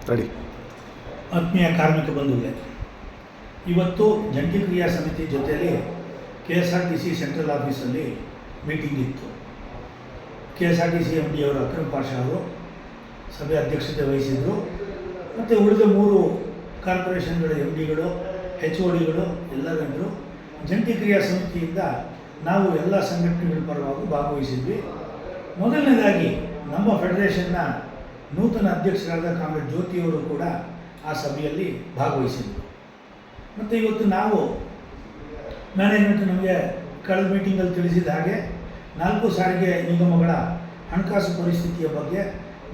Ready. ಆತ್ಮೀಯ ಕಾರ್ಮಿಕ ಬಂಧುಗಳೇ, ಇವತ್ತು ಜಂಟಿ ಕ್ರಿಯಾ ಸಮಿತಿ ಜೊತೆಯಲ್ಲಿ KSRTC ಸೆಂಟ್ರಲ್ ಆಫೀಸಲ್ಲಿ ಮೀಟಿಂಗ್ ಇತ್ತು. KSRTC MD ಅವರು ಅಕ್ರಮ್ ಪಾಷಾ ಅವರು ಸಭೆ ಅಧ್ಯಕ್ಷತೆ ವಹಿಸಿದರು. ಮತ್ತು ಉಳಿದ 3 ಕಾರ್ಪೊರೇಷನ್ಗಳ MDಗಳು HODಗಳು ಎಲ್ಲರೂ ಇದ್ದರು. ಜಂಟಿ ಕ್ರಿಯಾ ಸಮಿತಿಯಿಂದ ನಾವು ಎಲ್ಲ ಸಂಘಟನೆಗಳ ಪರವಾಗಿ ಭಾಗವಹಿಸಿದ್ವಿ. ಮೊದಲನೇದಾಗಿ ನಮ್ಮ ಫೆಡರೇಷನ್ನ ನೂತನ ಅಧ್ಯಕ್ಷರಾದ ಕಾಮ್ರೇಡ್ ಜ್ಯೋತಿಯವರು ಕೂಡ ಆ ಸಭೆಯಲ್ಲಿ ಭಾಗವಹಿಸಿದರು. ಮತ್ತು ಇವತ್ತು ನಾವು ಮ್ಯಾನೇಜ್ಮೆಂಟ್ ನಮಗೆ ಕಳೆದ ಮೀಟಿಂಗಲ್ಲಿ ತಿಳಿಸಿದ ಹಾಗೆ 4 ಸಾರಿಗೆ ನಿಗಮಗಳ ಹಣಕಾಸು ಪರಿಸ್ಥಿತಿಯ ಬಗ್ಗೆ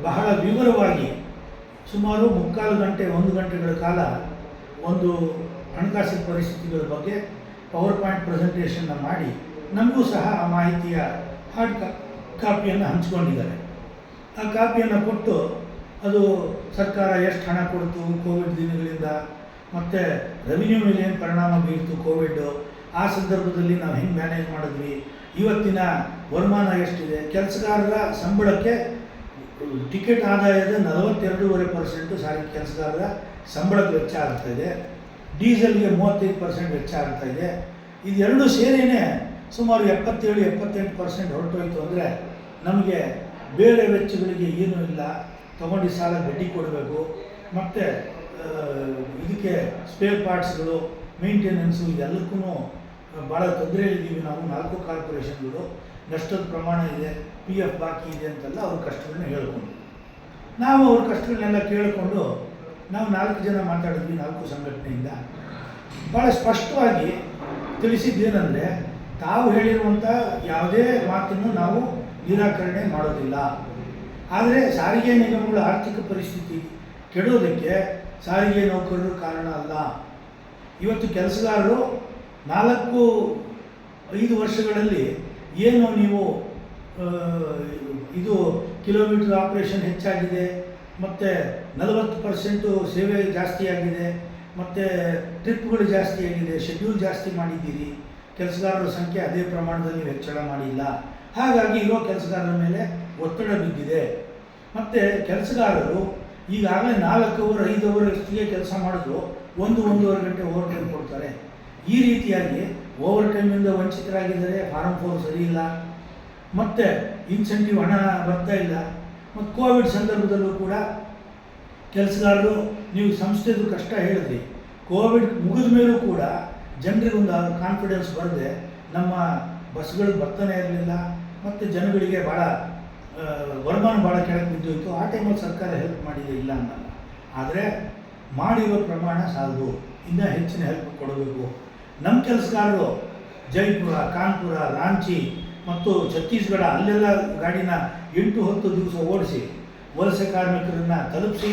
ಬಹಳ ವಿವರವಾಗಿ ಸುಮಾರು 3/4 ಗಂಟೆ 1 ಗಂಟೆಗಳ ಕಾಲ ಒಂದು ಹಣಕಾಸಿನ ಪರಿಸ್ಥಿತಿಗಳ ಬಗ್ಗೆ ಪವರ್ ಪಾಯಿಂಟ್ ಪ್ರೆಸೆಂಟೇಷನ್ನ ಮಾಡಿ ನಮಗೂ ಸಹ ಆ ಮಾಹಿತಿಯ ಹಾರ್ಡ್ ಕಾಪಿಯನ್ನು ಹಂಚಿಕೊಂಡಿದ್ದಾರೆ. ಆ ಕಾಪಿಯನ್ನು ಕೊಟ್ಟು ಅದು ಸರ್ಕಾರ ಎಷ್ಟು ಹಣ ಕೊಡ್ತು ಕೋವಿಡ್ ದಿನಗಳಿಂದ, ಮತ್ತು ರೆವಿನ್ಯೂ ಮೇಲೆ ಏನು ಪರಿಣಾಮ ಬೀರ್ತು ಕೋವಿಡ್, ಆ ಸಂದರ್ಭದಲ್ಲಿ ನಾವು ಹೆಂಗೆ ಮ್ಯಾನೇಜ್ ಮಾಡಿದ್ವಿ, ಇವತ್ತಿನ ವರಮಾನ ಎಷ್ಟಿದೆ, ಕೆಲಸಗಾರರ ಸಂಬಳಕ್ಕೆ ಟಿಕೆಟ್ ಆದಾಯದ 42.5% ಸಾರಿಗೆ ಕೆಲಸಗಾರರ ಸಂಬಳಕ್ಕೆ ವೆಚ್ಚ ಆಗ್ತಾಯಿದೆ, ಡೀಸೆಲ್ಗೆ 35% ವೆಚ್ಚ ಆಗ್ತಾಯಿದೆ. ಇದೆರಡು ಸೇರಿಯೇ ಸುಮಾರು 77-78% ಹೊರಟೋಯ್ತು. ಅಂದರೆ ನಮಗೆ ಬೇರೆ ವೆಚ್ಚಗಳಿಗೆ ಏನೂ ಇಲ್ಲ. ತೊಗೊಂಡು ಸಾಲ ಬಡ್ಡಿ ಕೊಡಬೇಕು, ಮತ್ತು ಇದಕ್ಕೆ ಸ್ಪೇರ್ ಪಾರ್ಟ್ಸ್ಗಳು, ಮೇಂಟೆನೆನ್ಸು, ಇದೆಲ್ಲಕ್ಕೂ ಭಾಳ ತೊಂದರೆಯಲ್ಲಿದ್ದೀವಿ ನಾವು. 4 ಕಾರ್ಪೊರೇಷನ್ಗಳು ನಷ್ಟದ ಪ್ರಮಾಣ ಇದೆ, PF ಬಾಕಿ ಇದೆ ಅಂತೆಲ್ಲ ಅವ್ರ ಕಷ್ಟಗಳನ್ನ ಹೇಳ್ಕೊಂಡು ನಾವು ಅವ್ರ ಕಷ್ಟಗಳನ್ನೆಲ್ಲ ಕೇಳಿಕೊಂಡು ನಾವು 4 ಜನ ಮಾತಾಡಿದ್ವಿ 4 ಸಂಘಟನೆಯಿಂದ. ಭಾಳ ಸ್ಪಷ್ಟವಾಗಿ ತಿಳಿಸಿದ್ದೇನೆಂದರೆ, ತಾವು ಹೇಳಿರುವಂಥ ಯಾವುದೇ ಮಾತನ್ನು ನಾವು ನಿರಾಕರಣೆ ಮಾಡೋದಿಲ್ಲ. ಆದರೆ ಸಾರಿಗೆ ನಿಗಮಗಳ ಆರ್ಥಿಕ ಪರಿಸ್ಥಿತಿ ಕೆಡೋದಕ್ಕೆ ಸಾರಿಗೆ ನೌಕರರು ಕಾರಣ ಅಲ್ಲ. ಇವತ್ತು ಕೆಲಸಗಾರರು 4-5 ವರ್ಷಗಳಲ್ಲಿ ಏನು ನೀವು ಇದು ಕಿಲೋಮೀಟರ್ ಆಪ್ರೇಷನ್ ಹೆಚ್ಚಾಗಿದೆ, ಮತ್ತು 40% ಸೇವೆ ಜಾಸ್ತಿ ಆಗಿದೆ, ಮತ್ತು ಟ್ರಿಪ್ಗಳು ಜಾಸ್ತಿ ಆಗಿದೆ, ಶೆಡ್ಯೂಲ್ ಜಾಸ್ತಿ ಮಾಡಿದ್ದೀರಿ, ಕೆಲಸಗಾರರ ಸಂಖ್ಯೆ ಅದೇ ಪ್ರಮಾಣದಲ್ಲಿ ಹೆಚ್ಚಳ ಮಾಡಿಲ್ಲ. ಹಾಗಾಗಿ ಇರೋ ಕೆಲಸಗಾರರ ಮೇಲೆ ಒತ್ತಡ ಬಿದ್ದಿದೆ. ಮತ್ತು ಕೆಲಸಗಾರರು ಈಗಾಗಲೇ 4 ಅವರ್ 5 ಅವರಷ್ಟಿಗೆ ಕೆಲಸ ಮಾಡಿದ್ರು 1-1.5 ಗಂಟೆ ಓವರ್ ಟೈಮ್ ಕೊಡ್ತಾರೆ. ಈ ರೀತಿಯಾಗಿ ಓವರ್ ಟೈಮಿಂದ ವಂಚಿತರಾಗಿದ್ದಾರೆ. ಫಾರಮ್ 4 ಸರಿ ಇಲ್ಲ, ಮತ್ತು ಇನ್ಸೆಂಟಿವ್ ಹಣ ಬರ್ತಾ ಇಲ್ಲ. ಮತ್ತು ಕೋವಿಡ್ ಸಂದರ್ಭದಲ್ಲೂ ಕೂಡ ಕೆಲಸಗಾರರು, ನೀವು ಸಂಸ್ಥೆದು ಕಷ್ಟ ಹೇಳಿದ್ರಿ, ಕೋವಿಡ್ ಮುಗಿದ ಮೇಲೂ ಕೂಡ ಜನರಿಗೊಂದು ಕಾನ್ಫಿಡೆನ್ಸ್ ಬರದೆ ನಮ್ಮ ಬಸ್ಗಳು ಬರ್ತಾನೆ ಇರಲಿಲ್ಲ, ಮತ್ತು ಜನಗಳಿಗೆ ಭಾಳ ವರಮಾನ ಭಾಳ ಕೆಳಗೆ ಬಿದ್ದೋಯ್ತು. ಆ ಟೈಮಲ್ಲಿ ಸರ್ಕಾರ ಹೆಲ್ಪ್ ಮಾಡಿದೆ, ಇಲ್ಲ ಅನ್ನಲ್ಲ. ಆದರೆ ಮಾಡಿರೋ ಪ್ರಮಾಣ ಸಾಲದು, ಇನ್ನೂ ಹೆಚ್ಚಿನ ಹೆಲ್ಪ್ ಕೊಡಬೇಕು. ನಮ್ಮ ಕೆಲಸಗಾರರು ಜೈಪುರ, ಕಾನ್ಪುರ, ರಾಂಚಿ ಮತ್ತು ಛತ್ತೀಸ್ಗಢ ಅಲ್ಲೆಲ್ಲ ಗಾಡಿನ 8-10 ದಿವಸ ಓಡಿಸಿ ವಲಸೆ ಕಾರ್ಮಿಕರನ್ನು ತಲುಪಿಸಿ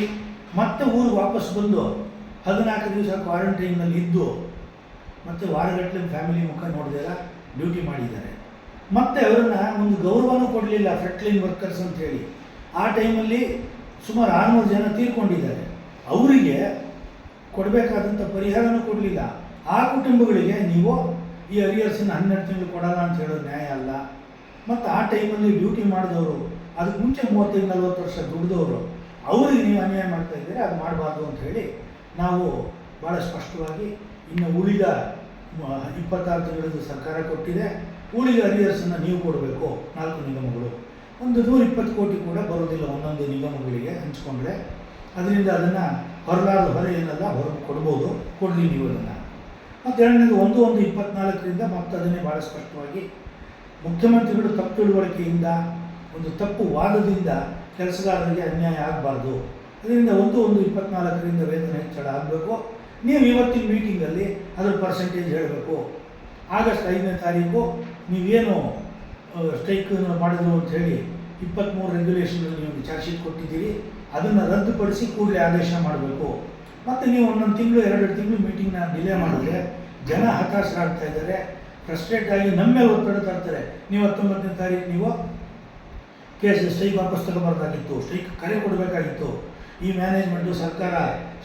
ಮತ್ತೆ ಊರಿಗೆ ವಾಪಸ್ ಬಂದು 14 ದಿವಸ ಕ್ವಾರಂಟೈನಲ್ಲಿ ಇದ್ದು ಮತ್ತು ವಾರಗಟ್ಟಲೆ ಫ್ಯಾಮಿಲಿ ಮುಖ ನೋಡಿದಾಗ ಡ್ಯೂಟಿ ಮಾಡಿದ್ದಾರೆ. ಮತ್ತು ಅವರನ್ನು ಒಂದು ಗೌರವನೂ ಕೊಡಲಿಲ್ಲ, ಫ್ರಂಟ್ಲೈನ್ ವರ್ಕರ್ಸ್ ಅಂತೇಳಿ. ಆ ಟೈಮಲ್ಲಿ ಸುಮಾರು 600 ಜನ ತೀರ್ಕೊಂಡಿದ್ದಾರೆ. ಅವರಿಗೆ ಕೊಡಬೇಕಾದಂಥ ಪರಿಹಾರನೂ ಕೊಡಲಿಲ್ಲ. ಆ ಕುಟುಂಬಗಳಿಗೆ ನೀವು ಈ ಅರಿಯರ್ಸನ್ನು 12 ತಿಂಗಳು ಕೊಡಲ್ಲ ಅಂತ ಹೇಳೋದು ನ್ಯಾಯ ಅಲ್ಲ. ಮತ್ತು ಆ ಟೈಮಲ್ಲಿ ಡ್ಯೂಟಿ ಮಾಡಿದವರು, ಅದಕ್ಕೆ ಮುಂಚೆ 35-40 ವರ್ಷ ದುಡಿದವರು, ಅವರಿಗೆ ನೀವು ಅನ್ಯಾಯ ಮಾಡ್ತಾಯಿದ್ದೀರಿ, ಅದು ಮಾಡಬಾರ್ದು ಅಂತ ಹೇಳಿ ನಾವು ಭಾಳ ಸ್ಪಷ್ಟವಾಗಿ ಇನ್ನು ಉಳಿದ 26 ತಿಂಗಳದ್ದು ಸರ್ಕಾರ ಕೊಟ್ಟಿದೆ, ಉಳಿದ ಅರಿಯರ್ಸನ್ನು ನೀವು ಕೊಡಬೇಕು. 4 ನಿಗಮಗಳು ಒಂದು 120 ಕೋಟಿ ಕೂಡ ಬರೋದಿಲ್ಲ ಒಂದೊಂದು ನಿಗಮಗಳಿಗೆ ಹಂಚ್ಕೊಂಡ್ರೆ. ಅದರಿಂದ ಅದನ್ನು ಹೊರಲಾರದ ಹೊರ ಏನಲ್ಲ, ಹೊರಗೆ ಕೊಡ್ಬೋದು, ಕೊಡಲಿ ನೀವು ಅದನ್ನು. ಮತ್ತು ಎರಡನೇದು 1/1/24ರಿಂದ ಮತ್ತು ಅದನ್ನೇ ಭಾಳ ಸ್ಪಷ್ಟವಾಗಿ ಮುಖ್ಯಮಂತ್ರಿಗಳು ತಪ್ಪು ತಿಳುವಳಿಕೆಯಿಂದ, ಒಂದು ತಪ್ಪು ವಾದದಿಂದ ಕೆಲಸಗಾರರಿಗೆ ಅನ್ಯಾಯ ಆಗಬಾರ್ದು. ಅದರಿಂದ 1/1/24ರಿಂದ ವೇತನ ಹೆಚ್ಚಳ ಆಗಬೇಕು. ನೀವು ಇವತ್ತಿನ ಮೀಟಿಂಗಲ್ಲಿ ಅದರ ಪರ್ಸೆಂಟೇಜ್ ಹೇಳಬೇಕು. ಆಗಸ್ಟ್ 5ನೇ ತಾರೀಕು ನೀವೇನು ಸ್ಟ್ರೈಕ್ ಮಾಡಿದ್ರು ಅಂಥೇಳಿ 23 ರೆಗ್ಯುಲೇಷನ್ಗಳು ನೀವು ಚಾರ್ಜ್ ಶೀಟ್ ಕೊಟ್ಟಿದ್ದೀರಿ, ಅದನ್ನು ರದ್ದುಪಡಿಸಿ ಕೂಡಲೇ ಆದೇಶ ಮಾಡಬೇಕು. ಮತ್ತು ನೀವು 1 ತಿಂಗಳು 2 ತಿಂಗಳು ಮೀಟಿಂಗ್ನ ಡಿಲೇ ಮಾಡಿದ್ರೆ ಜನ ಹತಾಶರಾಗ್ತಾ ಇದ್ದಾರೆ, ಫ್ರಸ್ಟ್ರೇಟ್ ಆಗಿ ನಮ್ಮ ಮೇಲೆ ಒತ್ತಡ ತರ್ತಾರೆ. ನೀವು 19ನೇ ತಾರೀಕು ನೀವು ಸ್ಟ್ರೈಕ್ ವಾಪಸ್ ತಗೋಬಾರ್ದಾಗಿತ್ತು, ಸ್ಟ್ರೈಕ್ ಕರೆ ಕೊಡಬೇಕಾಗಿತ್ತು. ಈ ಮ್ಯಾನೇಜ್ಮೆಂಟು ಸರ್ಕಾರ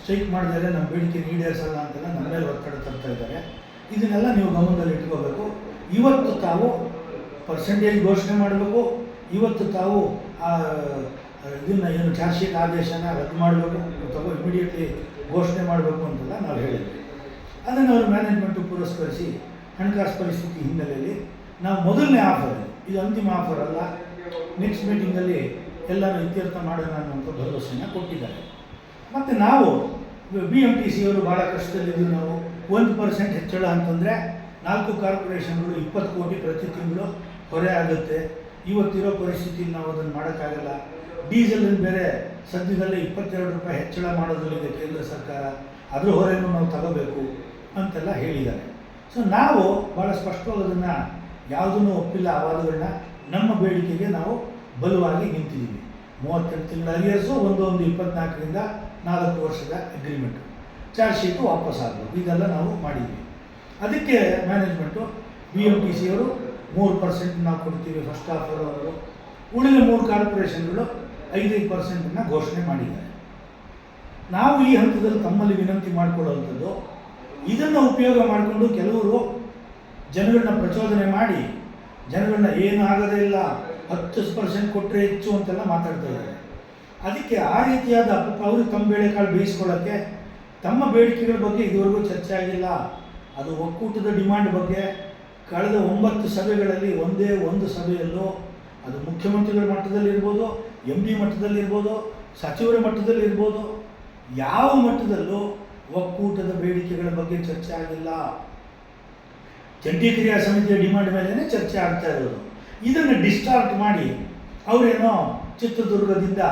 ಸ್ಟ್ರೈಕ್ ಮಾಡಿದರೆ ನಮ್ಮ ಬೇಡಿಕೆ ಈಡೇರಿಸಲ್ಲ ಅಂತೆಲ್ಲ ನಮ್ಮ ಮೇಲೆ ಒತ್ತಡ ತರ್ತಾ ಇದ್ದಾರೆ. ಇದನ್ನೆಲ್ಲ ನೀವು ಗಮನದಲ್ಲಿ ಇಟ್ಕೋಬೇಕು. ಇವತ್ತು ತಾವು ಪರ್ಸೆಂಟೇಜ್ ಘೋಷಣೆ ಮಾಡಬೇಕು. ಇವತ್ತು ತಾವು ಇದನ್ನು ಏನು ಚಾರ್ಜ್ ಶೀಟ್ ಆದೇಶನ ರದ್ದು ಮಾಡಬೇಕು ಅಥವಾ ಇಮಿಡಿಯೇಟ್ಲಿ ಘೋಷಣೆ ಮಾಡಬೇಕು ಅಂತೆಲ್ಲ ನಾವು ಹೇಳಿದ್ವಿ. ಅದನ್ನು ಅವರು ಮ್ಯಾನೇಜ್ಮೆಂಟು ಪುರಸ್ಕರಿಸಿ ಹಣಕಾಸು ಪರಿಸ್ಥಿತಿ ಹಿನ್ನೆಲೆಯಲ್ಲಿ ನಾವು ಮೊದಲನೇ ಆಫರ್, ಇದು ಅಂತಿಮ ಆಫರ್ ಅಲ್ಲ, ನೆಕ್ಸ್ಟ್ ಮೀಟಿಂಗಲ್ಲಿ ಎಲ್ಲನೂ ಇತ್ಯರ್ಥ ಮಾಡೋಣ ಅನ್ನುವಂಥ ಭರವಸೆಯನ್ನು ಕೊಟ್ಟಿದ್ದಾರೆ. ಮತ್ತು ನಾವು BMTC ಅವರು ಭಾಳ ಕಷ್ಟದಲ್ಲಿದ್ದೀವಿ. ನಾವು 1% ಹೆಚ್ಚಳ ಅಂತಂದರೆ 4 ಕಾರ್ಪೊರೇಷನ್ಗಳು 20 ಕೋಟಿ ಪ್ರತಿ ತಿಂಗಳು ಹೊರೆ ಆಗುತ್ತೆ. ಇವತ್ತಿರೋ ಪರಿಸ್ಥಿತಿಯಲ್ಲಿ ನಾವು ಅದನ್ನು ಮಾಡೋಕ್ಕಾಗಲ್ಲ. ಡೀಸೆಲ್ ಬೇರೆ ಸದ್ಯದಲ್ಲೇ 22 ರೂಪಾಯಿ ಹೆಚ್ಚಳ ಮಾಡೋದಲ್ಲಿದೆ ಕೇಂದ್ರ ಸರ್ಕಾರ, ಅದ್ರ ಹೊರೆಯನ್ನು ನಾವು ತಗೋಬೇಕು ಅಂತೆಲ್ಲ ಹೇಳಿದ್ದಾರೆ. ಸೊ ನಾವು ಭಾಳ ಸ್ಪಷ್ಟವಾಗಿ ಅದನ್ನು ಯಾವುದನ್ನು ಒಪ್ಪಿಲ್ಲ. ಆವಾದಗಳನ್ನ ನಮ್ಮ ಬೇಡಿಕೆಗೆ ನಾವು ಬಲವಾಗಿ ನಿಂತಿದ್ದೀವಿ. 38 ತಿಂಗಳ ಅರಿಯರ್ಸು, ಒಂದು 24ರಿಂದ 4 ವರ್ಷದ ಅಗ್ರಿಮೆಂಟು, ಚಾರ್ಜ್ ಶೀಟು ವಾಪಸ್ ಆಗಬೇಕು, ಇದೆಲ್ಲ ನಾವು ಮಾಡಿದ್ವಿ. ಅದಕ್ಕೆ ಮ್ಯಾನೇಜ್ಮೆಂಟು BMTC ಅವರು 3% ನಾವು ಕೊಡ್ತೀವಿ ಫಸ್ಟ್ ಆಫರ್ ಅವರು, ಉಳಿದ 3 ಕಾರ್ಪೊರೇಷನ್ಗಳು 5% ಘೋಷಣೆ ಮಾಡಿದ್ದಾರೆ. ನಾವು ಈ ಹಂತದಲ್ಲಿ ತಮ್ಮಲ್ಲಿ ವಿನಂತಿ ಮಾಡಿಕೊಳ್ಳುವಂಥದ್ದು, ಇದನ್ನು ಉಪಯೋಗ ಮಾಡಿಕೊಂಡು ಕೆಲವರು ಜನಗಳನ್ನ ಪ್ರಚೋದನೆ ಮಾಡಿ ಜನಗಳನ್ನ ಏನು ಆಗೋದೇ ಇಲ್ಲ 10% ಕೊಟ್ಟರೆ ಹೆಚ್ಚು ಅಂತೆಲ್ಲ ಮಾತಾಡ್ತಾ ಇದ್ದಾರೆ. ಅದಕ್ಕೆ ಆ ರೀತಿಯಾದ ಅವರು ತಮ್ಮ ಬೇಳೆಕಾಳು ಬೇಯಿಸ್ಕೊಳ್ಳೋಕ್ಕೆ ತಮ್ಮ ಬೇಡಿಕೆಗಳ ಬಗ್ಗೆ ಇದುವರೆಗೂ ಚರ್ಚೆ ಆಗಿಲ್ಲ. ಅದು ಒಕ್ಕೂಟದ ಡಿಮಾಂಡ್ ಬಗ್ಗೆ ಕಳೆದ 9 ಸಭೆಗಳಲ್ಲಿ ಒಂದೇ ಒಂದು ಸಭೆಯಲ್ಲೂ, ಅದು ಮುಖ್ಯಮಂತ್ರಿಗಳ ಮಟ್ಟದಲ್ಲಿರ್ಬೋದು, MD ಮಟ್ಟದಲ್ಲಿರ್ಬೋದು, ಸಚಿವರ ಮಟ್ಟದಲ್ಲಿರ್ಬೋದು, ಯಾವ ಮಟ್ಟದಲ್ಲೂ ಒಕ್ಕೂಟದ ಬೇಡಿಕೆಗಳ ಬಗ್ಗೆ ಚರ್ಚೆ ಆಗಿಲ್ಲ. ಜಂಟಿ ಕ್ರಿಯಾ ಸಮಿತಿಯ ಡಿಮಾಂಡ್ ಮೇಲೇ ಚರ್ಚೆ ಆಗ್ತಾ ಇರೋದು. ಇದನ್ನು ಡಿಸ್ಟಾರ್ಟ್ ಮಾಡಿ ಅವರೇನೋ ಚಿತ್ರದುರ್ಗದಿಂದ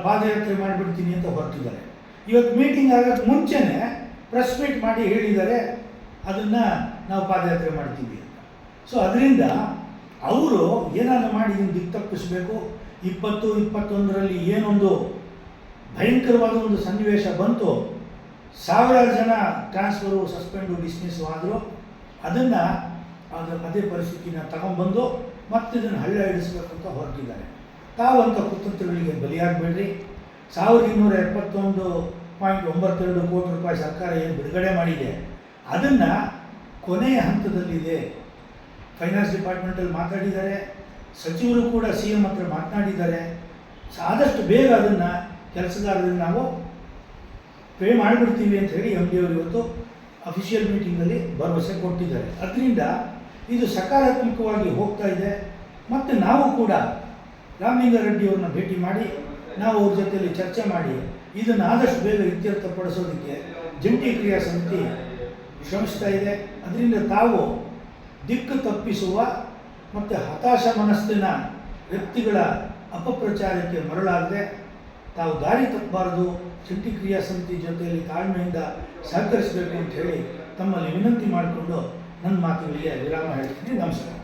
ಪಾದಯಾತ್ರೆ ಮಾಡಿಬಿಡ್ತೀನಿ ಅಂತ ಹೊರಟಿದ್ದಾರೆ. ಇವತ್ತು ಮೀಟಿಂಗ್ ಆಗೋಕ್ಕೆ ಮುಂಚೆನೇ ಪ್ರೆಸ್ ಮೀಟ್ ಮಾಡಿ ಹೇಳಿದ್ದಾರೆ ಅದನ್ನು ನಾವು ಪಾದಯಾತ್ರೆ ಮಾಡ್ತೀವಿ ಅಂತ. ಸೊ ಅದರಿಂದ ಅವರು ಏನಾದರೂ ಮಾಡಿ ಇದನ್ನು ದಿಕ್ಕು ತಪ್ಪಿಸಬೇಕು. 2021ರಲ್ಲಿ ಏನೊಂದು ಭಯಂಕರವಾದ ಒಂದು ಸನ್ನಿವೇಶ ಬಂತು, 1000 ಜನ ಟ್ರಾನ್ಸ್ಫರು, ಸಸ್ಪೆಂಡು, ಡಿಸ್ಮಿಸ್ ಆದರು. ಅದನ್ನು ಅದೇ ಪರಿಸ್ಥಿತಿನ ತಗೊಂಡ್ಬಂದು ಮತ್ತೆ ಇದನ್ನು ಹಳ್ಳ ಹಿಡಿಸ್ಬೇಕು ಅಂತ ಹೊರಟಿದ್ದಾರೆ. ತಾವಂಥ ಕುತಂತ್ರಗಳಿಗೆ ಬಲಿಯಾಗಬೇಡ್ರಿ. 1271.92 ಕೋಟಿ ರೂಪಾಯಿ ಸರ್ಕಾರ ಏನು ಬಿಡುಗಡೆ ಮಾಡಿದೆ, ಅದನ್ನು ಕೊನೆಯ ಹಂತದಲ್ಲಿದೆ. ಫೈನಾನ್ಸ್ ಡಿಪಾರ್ಟ್ಮೆಂಟಲ್ಲಿ ಮಾತಾಡಿದ್ದಾರೆ, ಸಚಿವರು ಕೂಡ CM ಹತ್ರ ಮಾತನಾಡಿದ್ದಾರೆ. ಆದಷ್ಟು ಬೇಗ ಅದನ್ನು ಕೆಲಸಗಾರರಿಗೆ ನಾವು ಪೇ ಮಾಡಿಬಿಡ್ತೀವಿ ಅಂತ ಹೇಳಿ MD ಅವರು ಇವತ್ತು ಅಫಿಷಿಯಲ್ ಮೀಟಿಂಗಲ್ಲಿ ಭರವಸೆ ಕೊಟ್ಟಿದ್ದಾರೆ. ಅದರಿಂದ ಇದು ಸಕಾರಾತ್ಮಕವಾಗಿ ಹೋಗ್ತಾ ಇದೆ. ಮತ್ತು ನಾವು ಕೂಡ ರಾಮಲಿಂಗಾರೆಡ್ಡಿಯವ್ರನ್ನ ಭೇಟಿ ಮಾಡಿ ನಾವು ಅವ್ರ ಜೊತೆಯಲ್ಲಿ ಚರ್ಚೆ ಮಾಡಿ ಇದನ್ನು ಆದಷ್ಟು ಬೇಗ ಇತ್ಯರ್ಥಪಡಿಸೋದಕ್ಕೆ ಜಂಟಿ ಕ್ರಿಯಾ ಸಮಿತಿ ಶ್ರಮಿಸ್ತಾ ಇದೆ. ಅದರಿಂದ ತಾವು ದಿಕ್ಕು ತಪ್ಪಿಸುವ ಮತ್ತು ಹತಾಶ ಮನಸ್ಸಿನ ವ್ಯಕ್ತಿಗಳ ಅಪಪ್ರಚಾರಕ್ಕೆ ಮರಳಾಗದೆ ತಾವು ದಾರಿ ತಪ್ಪಬಾರದು, ಜಂಟಿ ಕ್ರಿಯಾ ಸಮಿತಿ ಜೊತೆಯಲ್ಲಿ ತಾಳ್ಮೆಯಿಂದ ಸಹಕರಿಸಬೇಕು ಅಂತ ಹೇಳಿ ತಮ್ಮಲ್ಲಿ ವಿನಂತಿ ಮಾಡಿಕೊಂಡು ನನ್ನ ಮಾತುಗಳಿಗೆ ವಿರಾಮ ಹೇಳ್ತೀನಿ. ನಮಸ್ಕಾರ.